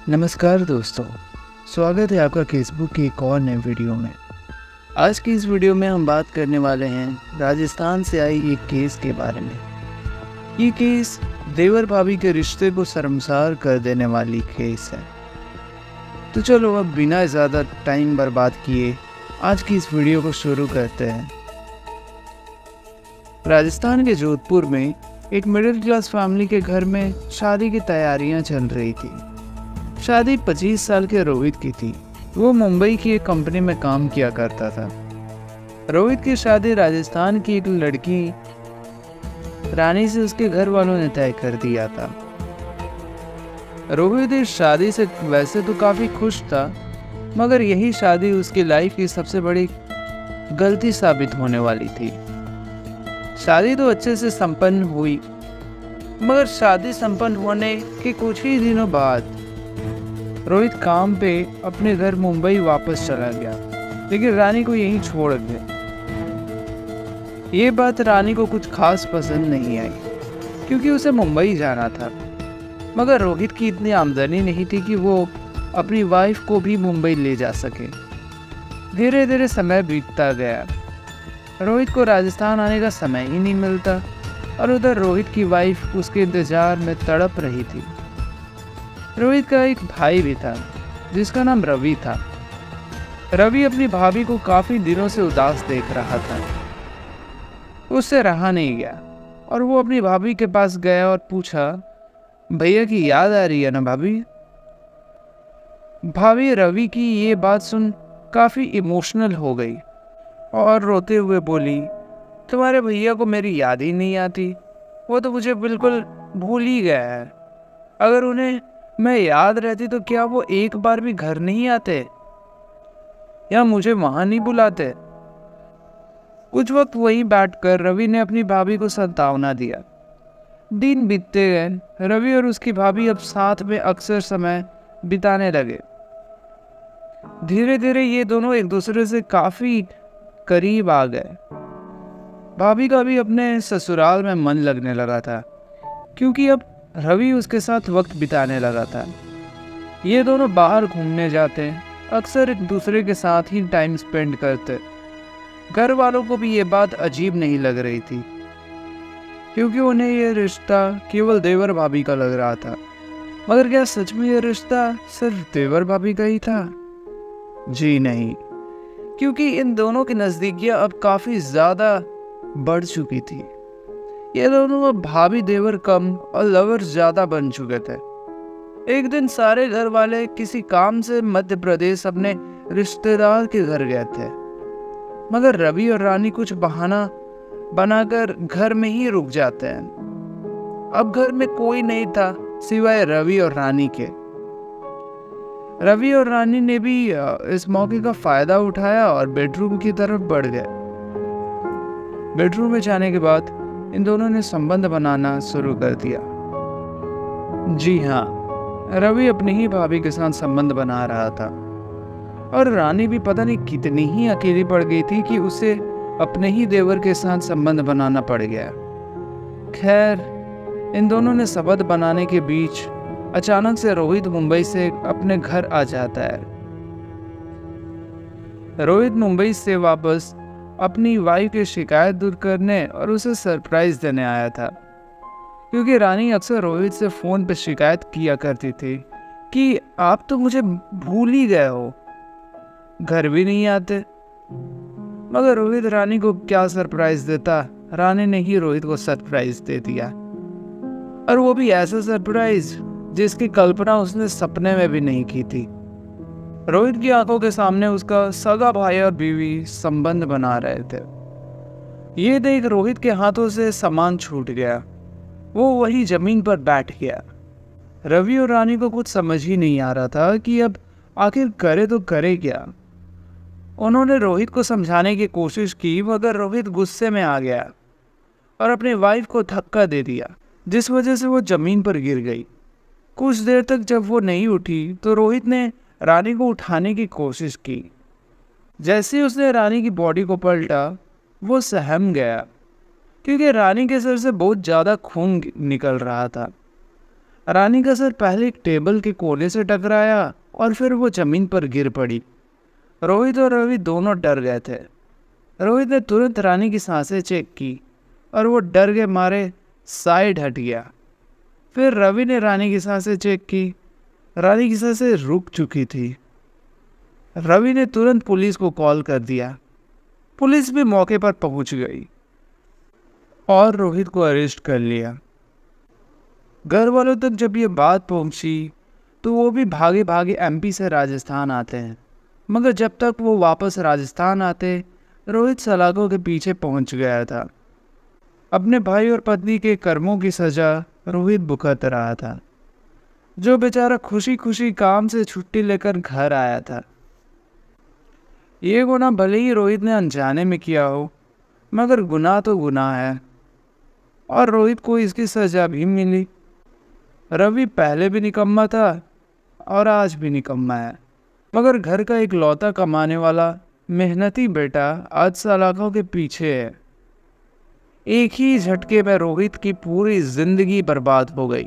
नमस्कार दोस्तों, स्वागत है आपका फेसबुक की एक और नए वीडियो में। आज की इस वीडियो में हम बात करने वाले हैं राजस्थान से आई एक केस के बारे में। ये केस देवर भाभी के रिश्ते को शर्मसार कर देने वाली केस है। तो चलो अब बिना ज़्यादा टाइम बर्बाद किए आज की इस वीडियो को शुरू करते हैं। राजस्थान के जोधपुर में एक मिडिल क्लास फैमिली के घर में शादी की तैयारियां चल रही थी। शादी 25 साल के रोहित की थी। वो मुंबई की एक कंपनी में काम किया करता था। रोहित की शादी राजस्थान की एक लड़की रानी से उसके घर वालों ने तय कर दिया था। रोहित इस शादी से वैसे तो काफ़ी खुश था, मगर यही शादी उसकी लाइफ की सबसे बड़ी गलती साबित होने वाली थी। शादी तो अच्छे से संपन्न हुई, मगर शादी संपन्न होने के कुछ ही दिनों बाद रोहित काम पे अपने घर मुंबई वापस चला गया, लेकिन रानी को यहीं छोड़ गया। ये बात रानी को कुछ खास पसंद नहीं आई, क्योंकि उसे मुंबई जाना था। मगर रोहित की इतनी आमदनी नहीं थी कि वो अपनी वाइफ को भी मुंबई ले जा सके। धीरे धीरे समय बीतता गया। रोहित को राजस्थान आने का समय ही नहीं मिलता, और उधर रोहित की वाइफ उसके इंतजार में तड़प रही थी। रोहित का एक भाई भी था जिसका नाम रवि था। रवि अपनी भाभी को काफी दिनों से उदास देख रहा था। उससे रहा नहीं गया और वो अपनी भाभी के पास गया और पूछा, भैया की याद आ रही है ना भाभी? भाभी रवि की ये बात सुन काफी इमोशनल हो गई और रोते हुए बोली, तुम्हारे भैया को मेरी याद ही नहीं आती। वो तो मुझे बिल्कुल भूल ही गया है। अगर उन्हें मैं याद रहती तो क्या वो एक बार भी घर नहीं आते या मुझे वहां नहीं बुलाते? कुछ वक्त वहीं बैठकर रवि ने अपनी भाभी को सांत्वना दिया। दिन बीतते गए। रवि और उसकी भाभी अब साथ में अक्सर समय बिताने लगे। धीरे धीरे ये दोनों एक दूसरे से काफी करीब आ गए। भाभी का भी अपने ससुराल में मन लगने लगा था, क्योंकि अब रवि उसके साथ वक्त बिताने लगा था। ये दोनों बाहर घूमने जाते, अक्सर एक दूसरे के साथ ही टाइम स्पेंड करते। घर वालों को भी ये बात अजीब नहीं लग रही थी, क्योंकि उन्हें ये रिश्ता केवल देवर भाभी का लग रहा था। मगर क्या सच में ये रिश्ता सिर्फ देवर भाभी का ही था? जी नहीं, क्योंकि इन दोनों की नजदीकियां अब काफी ज्यादा बढ़ चुकी थी। ये दोनों अब भाभी देवर कम और लवर्स ज्यादा बन चुके थे। एक दिन सारे घर वाले किसी काम से मध्य प्रदेश अपने रिश्तेदार के घर गए थे, मगर रवि और रानी कुछ बहाना बनाकर घर में ही रुक जाते हैं। अब घर में कोई नहीं था सिवाय रवि और रानी के। रवि और रानी ने भी इस मौके का फायदा उठाया और बेडरूम की तरफ बढ़ गए। बेडरूम में जाने के बाद इन दोनों ने संबंध बनाना शुरू कर दिया। जी हाँ, रवि अपनी ही भाभी के साथ संबंध बना रहा था, और रानी भी पता नहीं कितनी ही अकेली पड़ गई थी कि उसे अपने ही देवर के साथ संबंध बनाना पड़ गया। खैर, इन दोनों ने संबंध बनाने के बीच अचानक से रोहित मुंबई से अपने घर आ जाता है। रोहित मुंबई से वापस अपनी वाइफ की शिकायत दूर करने और उसे सरप्राइज देने आया था, क्योंकि रानी अक्सर रोहित से फोन पर शिकायत किया करती थी कि आप तो मुझे भूल ही गए हो, घर भी नहीं आते। मगर रोहित रानी को क्या सरप्राइज देता, रानी ने ही रोहित को सरप्राइज दे दिया, और वो भी ऐसा सरप्राइज जिसकी कल्पना उसने सपने में भी नहीं की थी। रोहित की आंखों के सामने उसका सगा भाई और बीवी संबंध बना रहे थे। ये देख रोहित के हाथों से सामान छूट गया। वो वही जमीन पर बैठ गया। रवि और रानी को कुछ समझ ही नहीं आ रहा था कि अब आखिर करे तो करे क्या। उन्होंने रोहित को समझाने की कोशिश की, मगर रोहित गुस्से में आ गया और अपनी वाइफ को धक्का दे दिया, जिस वजह से वो जमीन पर गिर गई। कुछ देर तक जब वो नहीं उठी तो रोहित ने रानी को उठाने की कोशिश की। जैसे ही उसने रानी की बॉडी को पलटा, वो सहम गया, क्योंकि रानी के सिर से बहुत ज़्यादा खून निकल रहा था। रानी का सर पहले एक टेबल के कोने से टकराया और फिर वो जमीन पर गिर पड़ी। रोहित और रवि दोनों डर गए थे। रोहित ने तुरंत रानी की सांसें चेक की और वो डर के मारे साइड हट गया। फिर रवि ने रानी की सांसें चेक की। रानी की सांसें रुक चुकी थी। रवि ने तुरंत पुलिस को कॉल कर दिया। पुलिस भी मौके पर पहुंच गई और रोहित को अरेस्ट कर लिया। घर वालों तक जब ये बात पहुंची तो वो भी भागे भागे एमपी से राजस्थान आते हैं, मगर जब तक वो वापस राजस्थान आते रोहित सलाखों के पीछे पहुंच गया था। अपने भाई और पत्नी के कर्मों की सजा रोहित भुगत रहा था, जो बेचारा खुशी खुशी काम से छुट्टी लेकर घर आया था। ये गुनाह भले ही रोहित ने अनजाने में किया हो, मगर गुनाह तो गुनाह है और रोहित को इसकी सजा भी मिली। रवि पहले भी निकम्मा था और आज भी निकम्मा है, मगर घर का एक लौता कमाने वाला मेहनती बेटा आज सलाखों के पीछे है। एक ही झटके में रोहित की पूरी जिंदगी बर्बाद हो गई।